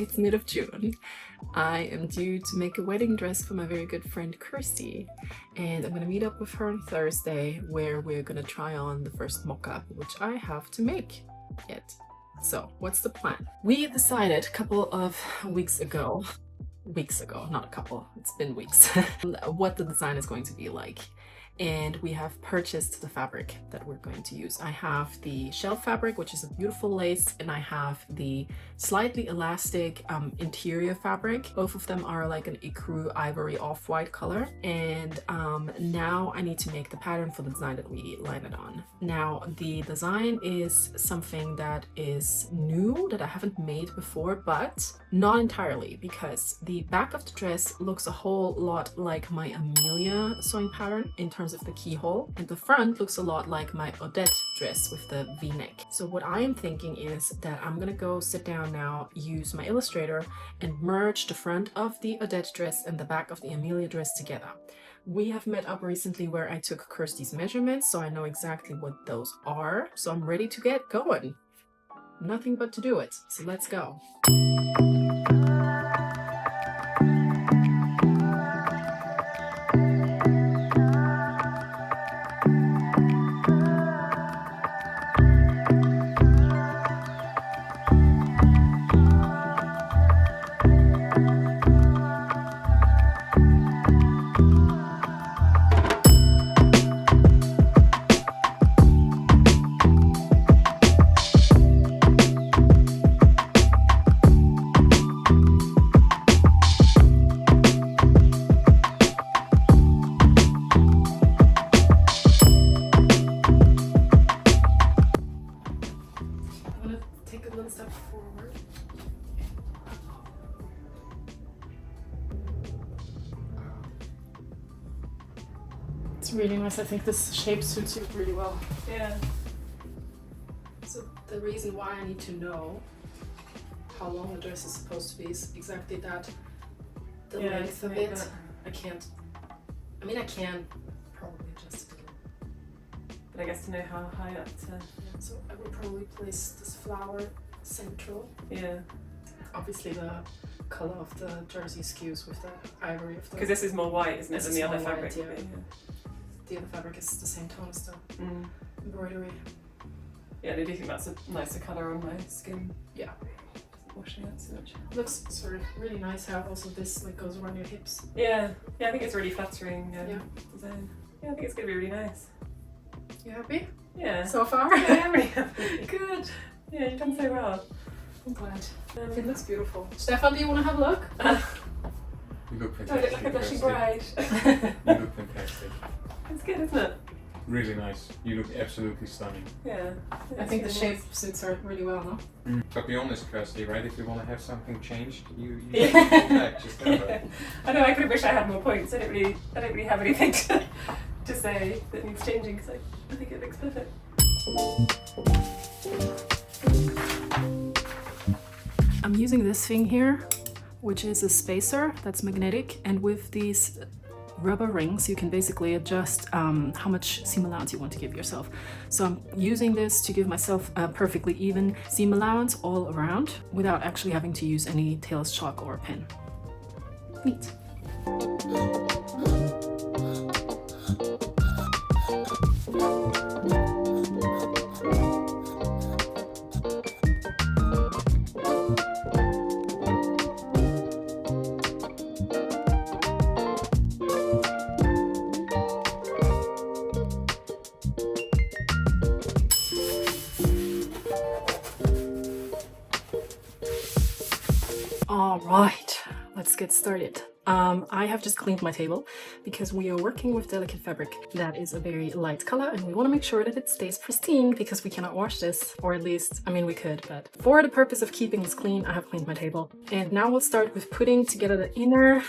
it's mid of June. I am due to make a wedding dress for my very good friend Kirsty, and I'm gonna meet up with her on Thursday where we're gonna try on the first mock-up, which I have to make yet. So what's the plan? We decided a couple of weeks ago, not a couple, it's been weeks, what the design is going to be like. And we have purchased the fabric that we're going to use. I have the shell fabric, which is a beautiful lace, and I have the slightly elastic interior fabric. Both of them are like an ecru ivory off-white color. And now I need to make the pattern for the design that we line it on. Now the design is something that is new, that I haven't made before, but not entirely, because the back of the dress looks a whole lot like my Amelia sewing pattern in terms of the keyhole, and the front looks a lot like my Odette dress with the V-neck. So what I am thinking is that I'm gonna go sit down now, use my Illustrator, and merge the front of the Odette dress and the back of the Amelia dress together. We have met up recently where I took Kirsty's measurements, so I know exactly what those are. So I'm ready to get going. Nothing but to do it. So let's go. It's really nice. I think this shape suits you really well. Yeah. So the reason why I need to know how long the dress is supposed to be is exactly that. The length of it. I can't. I mean, I can probably adjust it a little. But I guess to know how high up to. Yeah, so I would probably place this flower central. Yeah. Obviously the color of the jersey skews with the ivory of the. Because this is more white, isn't it, than the other fabric? White, yeah. The other fabric is the same tone as the embroidery. Yeah, I do think that's a nicer colour on my skin. Yeah. Doesn't wash it out so much. Looks sort of really nice how also this like goes around your hips. Yeah. Yeah, I think it's really flattering design. Yeah, I think it's going to be really nice. You happy? Yeah. So far? Yeah, I am really happy. Good. Yeah, you've done so well. I'm glad. It looks beautiful. Stefan, do you want to have a look? You look Do I fantastic. look like a blushing bride? You look fantastic. It's good, isn't it? Really nice. You look absolutely stunning. Yeah. I think the shape suits her really well, no? But be honest, Kirsty, right? If you want to have something changed, you Yeah. should come back. Just have it. I know, I could have wished I had more points. I don't really have anything to say that needs changing, because I think it looks perfect. I'm using this thing here, which is a spacer that's magnetic, and with these rubber rings you can basically adjust how much seam allowance you want to give yourself. So I'm using this to give myself a perfectly even seam allowance all around without actually having to use any tails chalk or a pen. Neat. All right, let's get started. I have just cleaned my table because we are working with delicate fabric that is a very light color, and we want to make sure that it stays pristine because we cannot wash this, or at least, I mean, we could, but for the purpose of keeping this clean, I have cleaned my table. And now we'll start with putting together the inner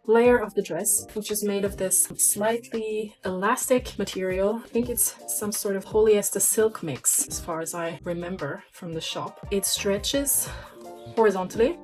layer of the dress, which is made of this slightly elastic material. I think it's some sort of polyester silk mix, as far as I remember from the shop. It stretches horizontally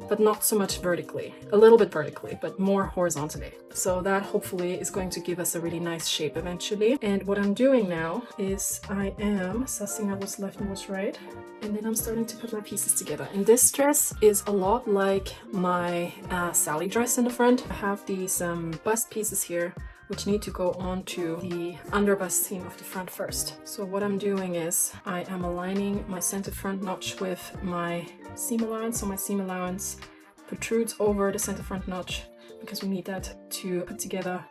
but not so much vertically. A little bit vertically, but more horizontally. So that hopefully is going to give us a really nice shape eventually. And what I'm doing now is I am sussing out what's left and what's right. And then I'm starting to put my pieces together. And this dress is a lot like my Sally dress in the front. I have these bust pieces here which need to go onto the underbust seam of the front first. So what I'm doing is I am aligning my center front notch with my seam allowance. So my seam allowance protrudes over the center front notch because we need that to put together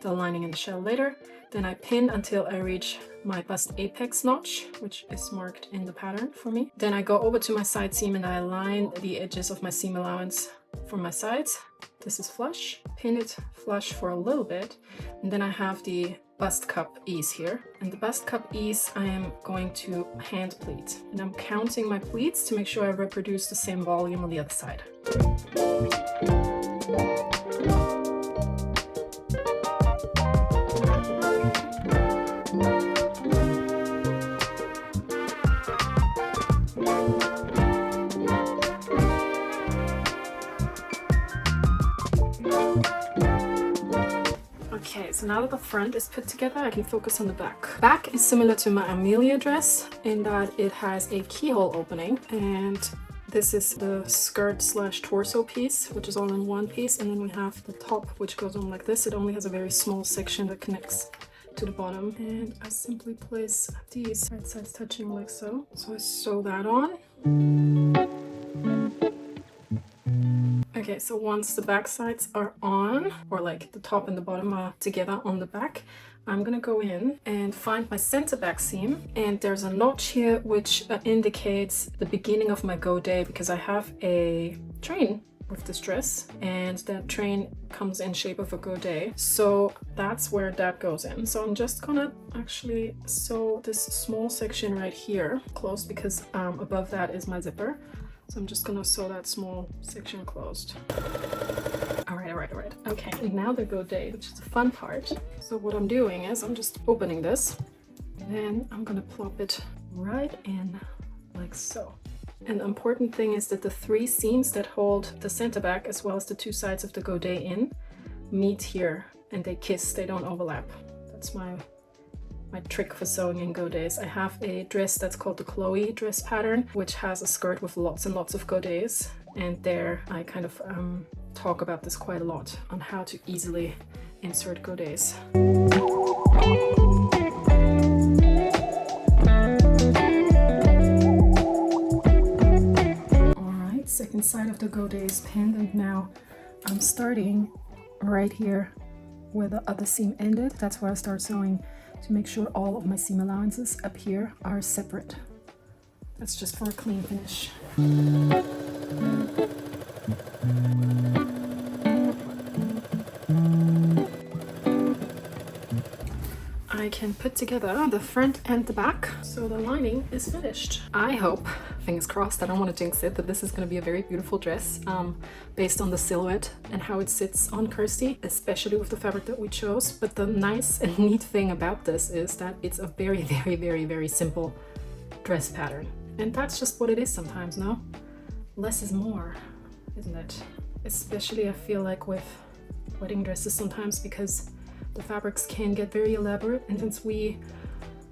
the lining and the shell later. Then I pin until I reach my bust apex notch, which is marked in the pattern for me. Then I go over to my side seam and I align the edges of my seam allowance from my sides. This is flush, pin it flush for a little bit, and then I have the bust cup ease here. And the bust cup ease I am going to hand pleat. And I'm counting my pleats to make sure I reproduce the same volume on the other side. Okay, so now that the front is put together, I can focus on the back. Back is similar to my Amelia dress in that it has a keyhole opening, and this is the skirt slash torso piece, which is all in one piece, and then we have the top, which goes on like this. It only has a very small section that connects to the bottom, and I simply place these right sides touching like so. So I sew that on. Okay, so once the back sides are on, or like the top and the bottom are together on the back, I'm gonna go in and find my center back seam, and there's a notch here which indicates the beginning of my go day, because I have a train with this dress and that train comes in shape of a go day, so that's where that goes in. So I'm just gonna actually sew this small section right here closed, because above that is my zipper. So I'm just gonna sew that small section closed. All right. Okay, and now the go day, which is the fun part. So what I'm doing is I'm just opening this, and then I'm gonna plop it right in like so. And the important thing is that the three seams that hold the center back as well as the two sides of the go day in meet here, and they kiss, they don't overlap. That's my trick for sewing in godets. I have a dress that's called the Chloe dress pattern, which has a skirt with lots and lots of godets, and there I kind of talk about this quite a lot on how to easily insert godets. Alright, second side of the godet is pinned, and now I'm starting right here where the other seam ended. That's where I start sewing, to make sure all of my seam allowances up here are separate. That's just for a clean finish. I can put together the front and the back, so the lining is finished. I hope, fingers crossed, I don't want to jinx it, that this is going to be a very beautiful dress based on the silhouette and how it sits on Kirsty, especially with the fabric that we chose. But the nice and neat thing about this is that it's a very, very, very, very simple dress pattern. And that's just what it is sometimes, no? Less is more, isn't it? Especially I feel like with wedding dresses sometimes, because the fabrics can get very elaborate, and since we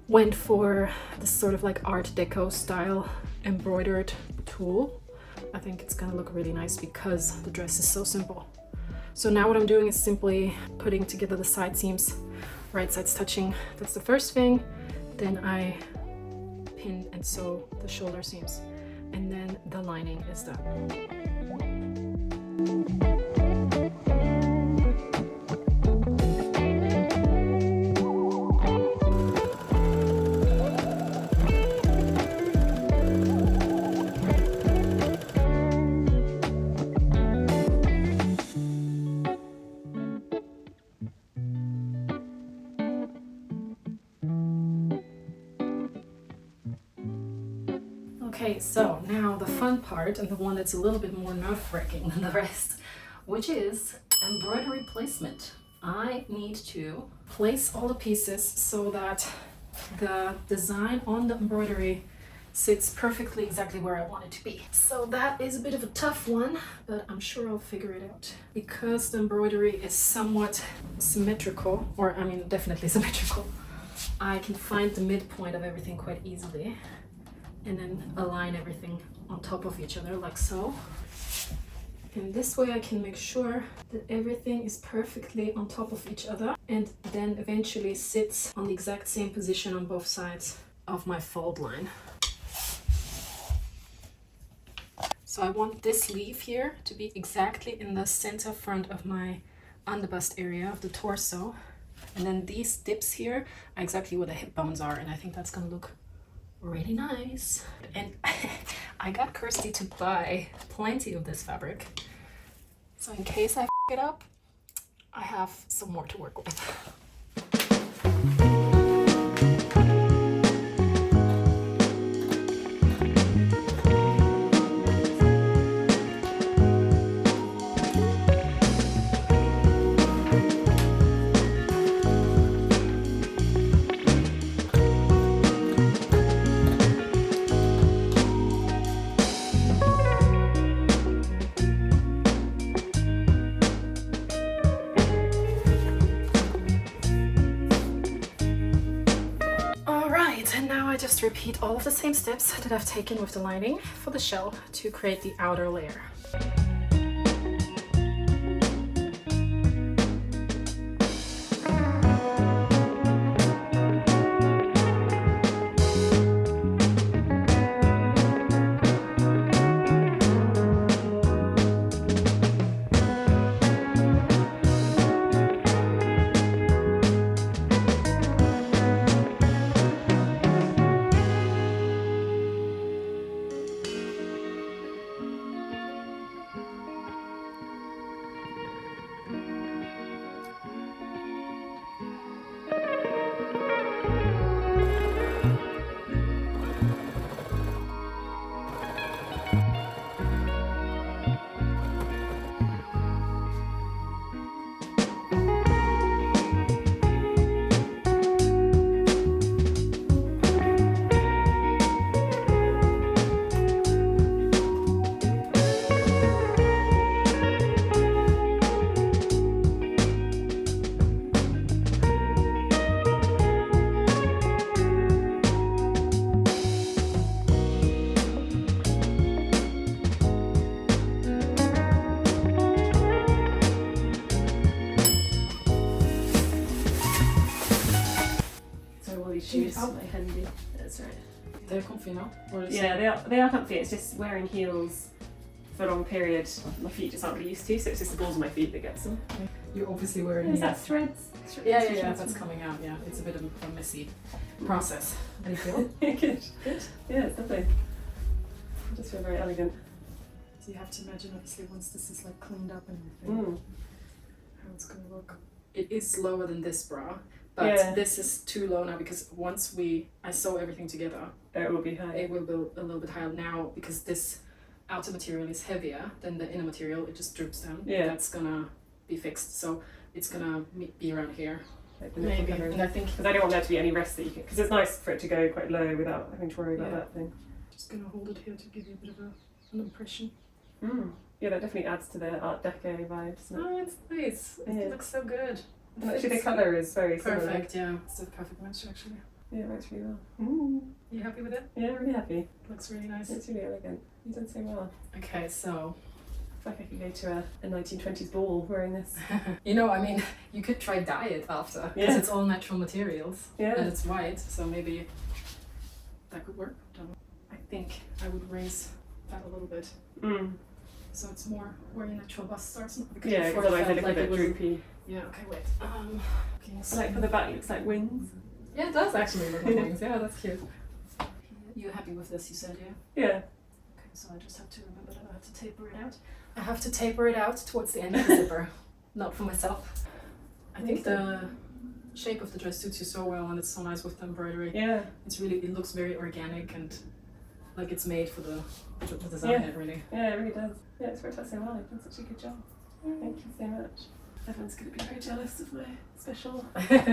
went for this sort of like Art Deco style embroidered tulle, I think it's gonna look really nice because the dress is so simple. So now what I'm doing is simply putting together the side seams, right sides touching. That's the first thing. Then I pin and sew the shoulder seams, and then the lining is done. Okay, so now the fun part, and the one that's a little bit more nerve-wracking than the rest, which is embroidery placement. I need to place all the pieces so that the design on the embroidery sits perfectly exactly where I want it to be. So that is a bit of a tough one, but I'm sure I'll figure it out. Because the embroidery is somewhat symmetrical, or I mean definitely symmetrical, I can find the midpoint of everything quite easily and then align everything on top of each other like so. And this way I can make sure that everything is perfectly on top of each other and then eventually sits on the exact same position on both sides of my fold line. So I want this sleeve here to be exactly in the center front of my underbust area of the torso. And then these dips here are exactly where the hip bones are, and I think that's gonna look really nice. And I got Kirsty to buy plenty of this fabric. So in case I f it up, I have some more to work with. I just repeat all of the same steps that I've taken with the lining for the shell to create the outer layer. Shoes are my handy. That's right. They're comfy now? Yeah, they are comfy. It's just wearing heels for a long period. My feet just aren't really used to, so it's just the balls of my feet that gets them. You're obviously wearing Is that threads? Yeah, that's coming out. Yeah, it's a bit of a messy process. How do you feel? Good. Yeah, it's lovely. I just feel very elegant. So you have to imagine, obviously, once this is like cleaned up and everything, how it's gonna look. It is lower than this bra. But this is too low now because once I sew everything together, it will be high. It will be a little bit higher now because this outer material is heavier than the inner material. It just droops down. Yeah. That's gonna be fixed. So it's gonna be around here. Like maybe. And I think because I don't want there to be any rest that you can. Because it's nice for it to go quite low without having to worry about that thing. Just gonna hold it here to give you a bit of an impression. Yeah, that definitely adds to the Art Deco vibe, doesn't it? Oh, it's nice. It looks so good. And actually, the colour is very perfect. similar. Yeah, it's the perfect match actually. Yeah, it works really well. You happy with it? Yeah, really happy. Looks really nice. It's really elegant. You've done so well. Okay, so I feel like I could go to a 1920s ball wearing this. You know, I mean, you could try dye it after because it's all natural materials and it's white, so maybe that could work. I think I would raise that a little bit. So it's more where your natural bust starts. Yeah, because otherwise they look a bit droopy. Yeah, okay, wait. Okay, so like for the back, it looks like wings. Yeah, it does actually look like wings. Yeah, that's cute. You happy with this, you said, yeah? Yeah. Okay, so I just have to remember that I have to taper it out. I have to taper it out towards the end of the zipper. Not for myself. I think the shape of the dress suits you so well and it's so nice with the embroidery. Yeah. It looks very organic and like it's made for the design, really. Yeah, it really does. Yeah, it's worked out so well. You've done such a good job. Thank you so much. Everyone's going to be very jealous of my special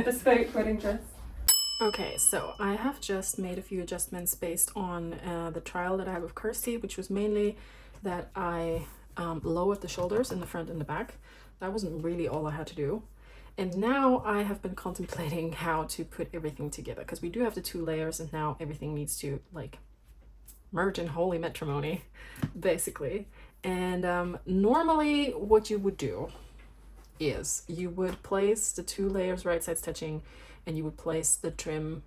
bespoke wedding dress. Okay, so I have just made a few adjustments based on the trial that I have with Kirsty, which was mainly that I lowered the shoulders in the front and the back. That wasn't really all I had to do. And now I have been contemplating how to put everything together, because we do have the 2 layers and now everything needs to like merge in holy matrimony, basically. And normally what you would do is you would place the 2 layers right sides touching, and you would place the trim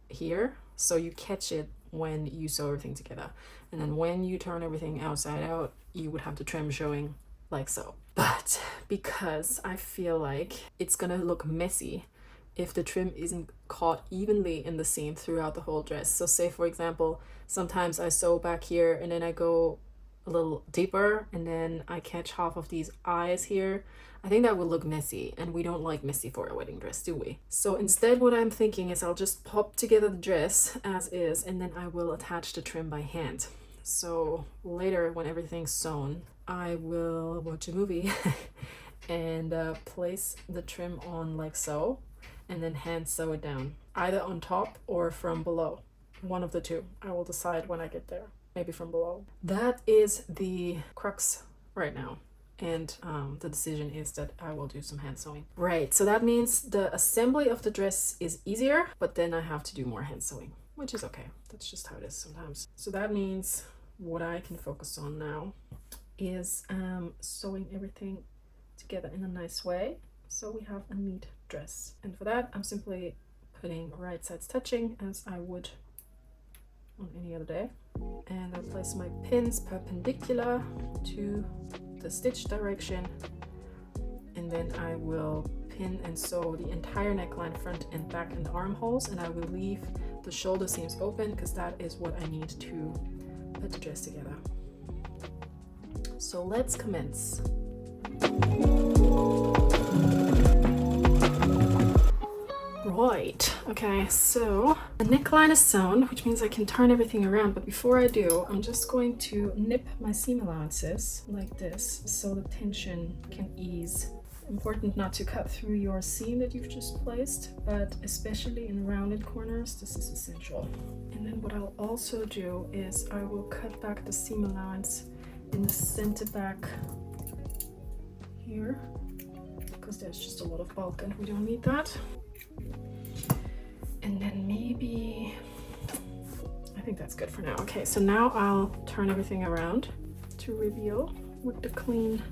here so you catch it when you sew everything together, and then when you turn everything outside out you would have the trim showing like so. But because I feel like it's gonna look messy if the trim isn't caught evenly in the seam throughout the whole dress. So say for example, sometimes I sew back here and then I go a little deeper and then I catch half of these eyes here. I think that would look messy, and we don't like messy for a wedding dress, do we? So instead what I'm thinking is I'll just pop together the dress as is, and then I will attach the trim by hand. So later when everything's sewn, I will watch a movie and place the trim on like so, and then hand sew it down, either on top or from below. One of the 2. I will decide when I get there. Maybe from below. That is the crux right now. And the decision is that I will do some hand sewing. Right, so that means the assembly of the dress is easier, but then I have to do more hand sewing, which is okay. That's just how it is sometimes. So that means what I can focus on now is sewing everything together in a nice way so we have a neat dress. And for that I'm simply putting right sides touching as I would on any other day, and I place my pins perpendicular to the stitch direction, and then I will pin and sew the entire neckline, front and back, and the armholes, and I will leave the shoulder seams open because that is what I need to put the dress together. So let's commence. Right, okay, so the neckline is sewn, which means I can turn everything around, but before I do, I'm just going to nip my seam allowances like this so the tension can ease. Important not to cut through your seam that you've just placed, but especially in rounded corners, this is essential. And then what I'll also do is I will cut back the seam allowance in the center back here, because there's just a lot of bulk and we don't need that. And then maybe, I think that's good for now. Okay, so now I'll turn everything around to reveal what the clean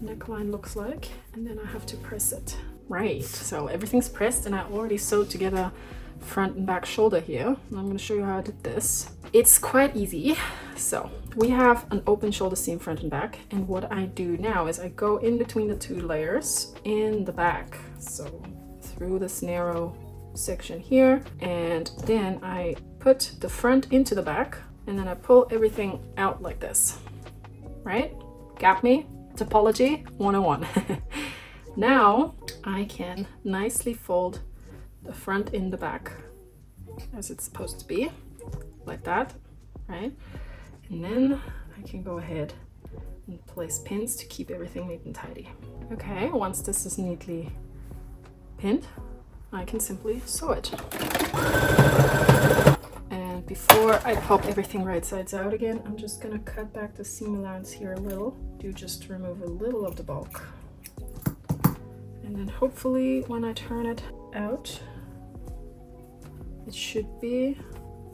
neckline looks like, and then I have to press it. Right, so everything's pressed and I already sewed together front and back shoulder here. I'm going to show you how I did this. It's quite easy. So we have an open shoulder seam front and back, and what I do now is I go in between the 2 layers in the back, so through this narrow section here, and then I put the front into the back, and then I pull everything out like this. Right? Got me? Topology 101. Now I can nicely fold the front in the back as it's supposed to be, like that, right? And then I can go ahead and place pins to keep everything neat and tidy. Okay, once this is neatly pinned, I can simply sew it. And before I pop everything right sides out again, I'm just gonna cut back the seam allowance here a little, just to remove a little of the bulk. And then hopefully when I turn it out, it should be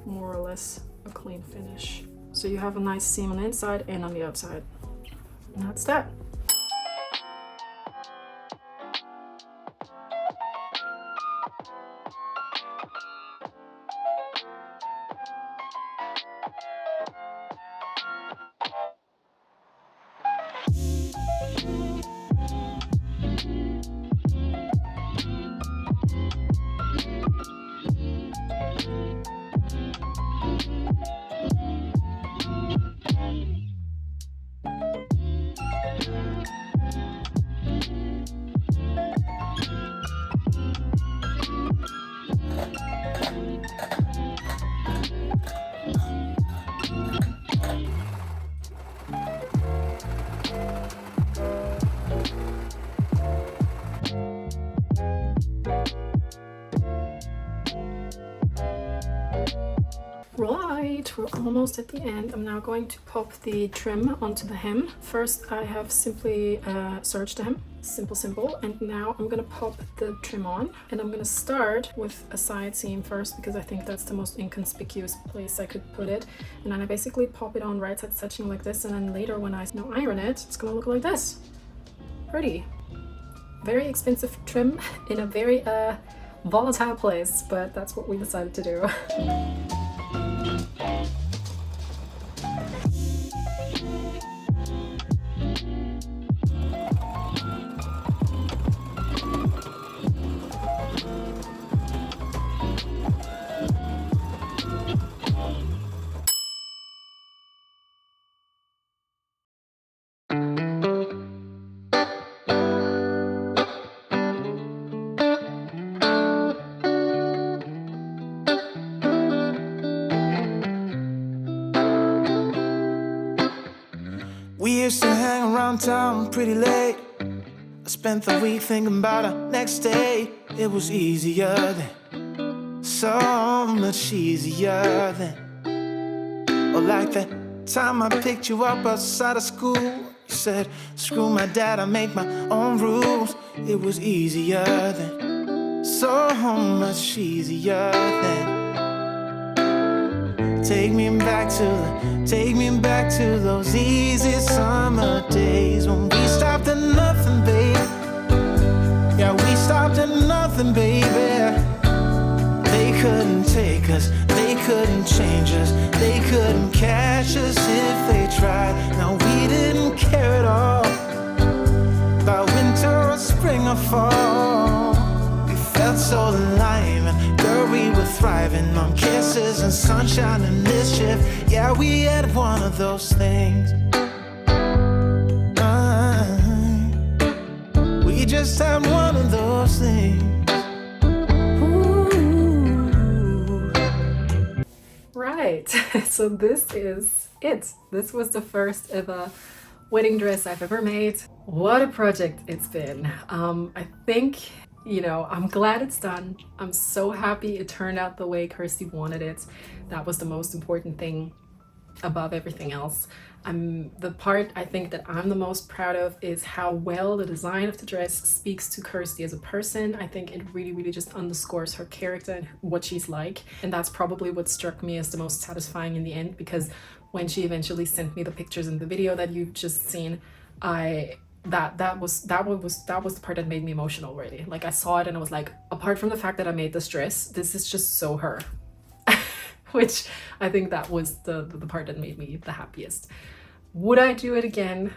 more or less a clean finish. So you have a nice seam on the inside and on the outside. And that's that. right, we're almost at the end. I'm now going to pop the trim onto the hem. First, I have simply serged the hem, simple, and now I'm gonna pop the trim on, and I'm gonna start with a side seam first because I think that's the most inconspicuous place I could put it. And then I basically pop it on right side stitching like this, and then later when I now iron it, it's gonna look like this. Pretty. Very expensive trim in a very volatile place, but that's what we decided to do. We used to hang around town pretty late. I spent the week thinking about our next day. It was easier then, so much easier then. Or like that time I picked you up outside of school. You said, screw my dad, I make my own rules. It was easier then, so much easier then. Take me back to those easy summer days when we stopped at nothing, baby. Yeah, we stopped at nothing, baby. They couldn't take us, they couldn't change us, they couldn't catch us if they tried. No, we didn't care at all about winter or spring or fall. We felt so alive, and girl, we were thriving on kisses and sunshine and mischief. Yeah, we had one of those things. We just had one of those things. Ooh. Right, so this is it. This was the first ever wedding dress I've ever made. What a project it's been. I think, you know, I'm glad it's done. I'm so happy it turned out the way Kirsty wanted it. That was the most important thing above everything else. The part I think that I'm the most proud of is how well the design of the dress speaks to Kirsty as a person. I think it really just underscores her character and what she's like. And that's probably what struck me as the most satisfying in the end, because when she eventually sent me the pictures in the video that you've just seen, that was the part that made me emotional already. Like, I saw it and I was like, apart from the fact that I made this dress, this is just so her. Which I think that was the part that made me the happiest. Would I do it again?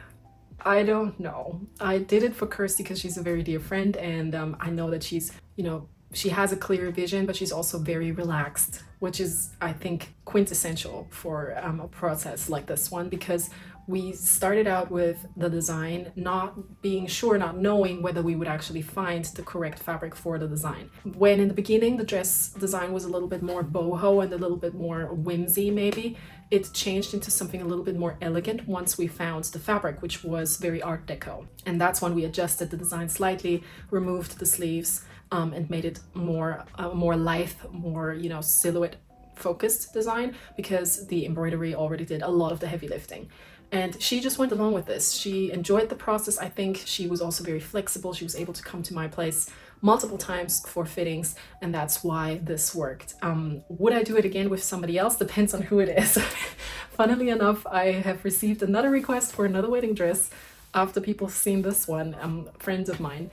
I don't know. I did it for Kirsty because she's a very dear friend, and I know that she's, you know, she has a clear vision, but she's also very relaxed, which is, I think, quintessential for a process like this one, because we started out with the design not being sure, not knowing whether we would actually find the correct fabric for the design. When in the beginning the dress design was a little bit more boho and a little bit more whimsy maybe, it changed into something a little bit more elegant once we found the fabric, which was very Art Deco. And that's when we adjusted the design slightly, removed the sleeves, and made it more lithe, more, you know, silhouette focused design, because the embroidery already did a lot of the heavy lifting. And she just went along with this. She enjoyed the process. I think she was also very flexible. She was able to come to my place multiple times for fittings, and that's why this worked. Would I do it again with somebody else? Depends on who it is. Funnily enough, I have received another request for another wedding dress after people have seen this one, friends of mine.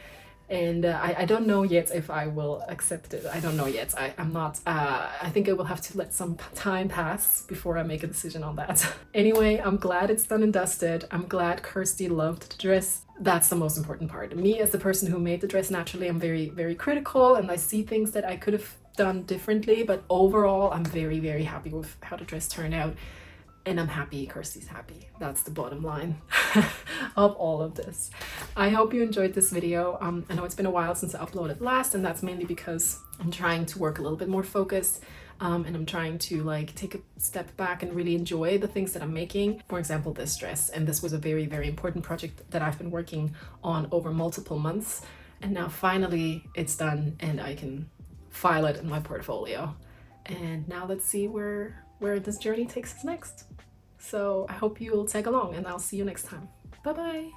And I don't know yet if I will accept it. I don't know yet. I'm not, I think I will have to let some time pass before I make a decision on that. Anyway, I'm glad it's done and dusted. I'm glad Kirsty loved the dress. That's the most important part. Me as the person who made the dress, naturally, I'm very critical, and I see things that I could have done differently, but overall, I'm very happy with how the dress turned out. And I'm happy Kirsty's happy. That's the bottom line of all of this. I hope you enjoyed this video. I know it's been a while since I uploaded last, and that's mainly because I'm trying to work a little bit more focused, and I'm trying to like take a step back and really enjoy the things that I'm making. For example, this dress, and this was a very important project that I've been working on over multiple months, and now finally it's done and I can file it in my portfolio. And now let's see where where this journey takes us next. So I hope you'll tag along, and I'll see you next time. Bye bye.